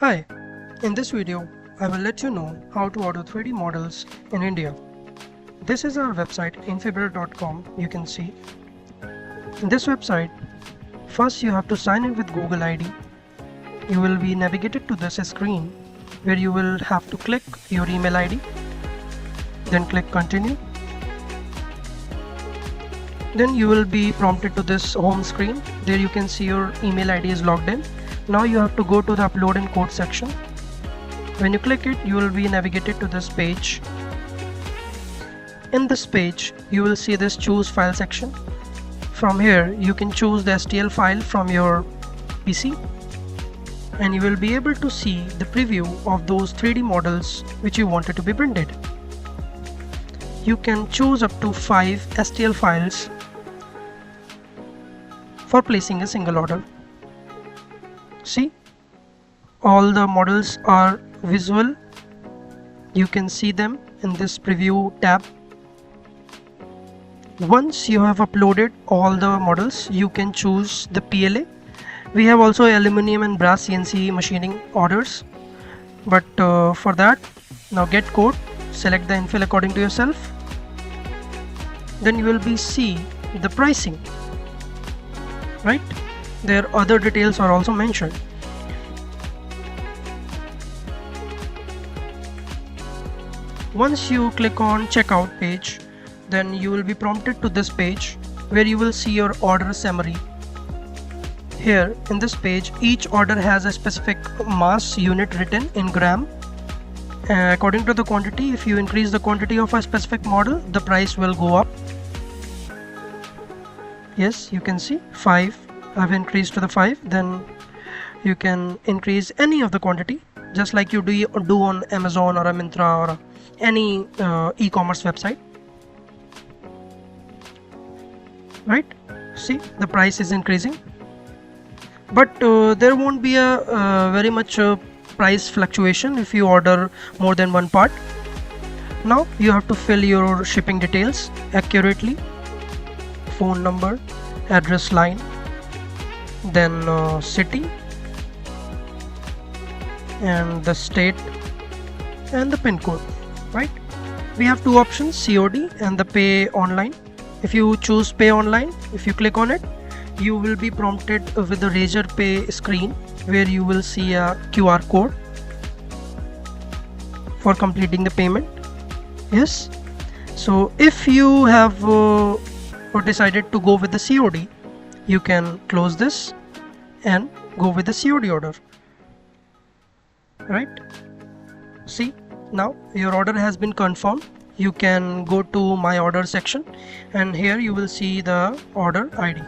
Hi, in this video, I will let you know how to order 3D models in India. This is our website InfiBuild.com. You can see. In this website, first you have to sign in with Google ID. You will be navigated to this screen where you will have to click your email ID. Then click continue. Then you will be prompted to this home screen. There you can see your email ID is logged in. Now you have to go to the upload and code section. When you click it, you will be navigated to this page. In this page, you will see this choose file section. From here, you can choose the STL file from your PC, and you will be able to see the preview of those 3D models which you wanted to be printed. You can choose up to 5 STL files for placing a single order. See, all the models are visible. You can see them in this preview tab. Once you have uploaded all the models, you can choose the PLA. We have also aluminum and brass CNC machining orders, but for that, now get code, select the infill according to yourself. Then you will be see the pricing, right? Their other details are also mentioned. Once you click on checkout page, then you will be prompted to this page where you will see your order summary. Here in this page, each order has a specific mass unit written in gram. According to the quantity, if you increase the quantity of a specific model, the price will go up. Yes, you can see 5. I've increased to the 5. Then you can increase any of the quantity, just like you do on Amazon or a Myntra or any e-commerce website, right? See, the price is increasing, but there won't be a very much price fluctuation if you order more than one part. Now you have to fill your shipping details accurately: phone number, address line, then city and the state and the pin code, right? We have two options, COD and the pay online. If you choose pay online, if you click on it, you will be prompted with the Razor Pay screen where you will see a QR code for completing the payment. Yes, so if you have decided to go with the COD, you can close this and go with the COD order, right? See, now your order has been confirmed. You can go to my order section, and here you will see the order ID.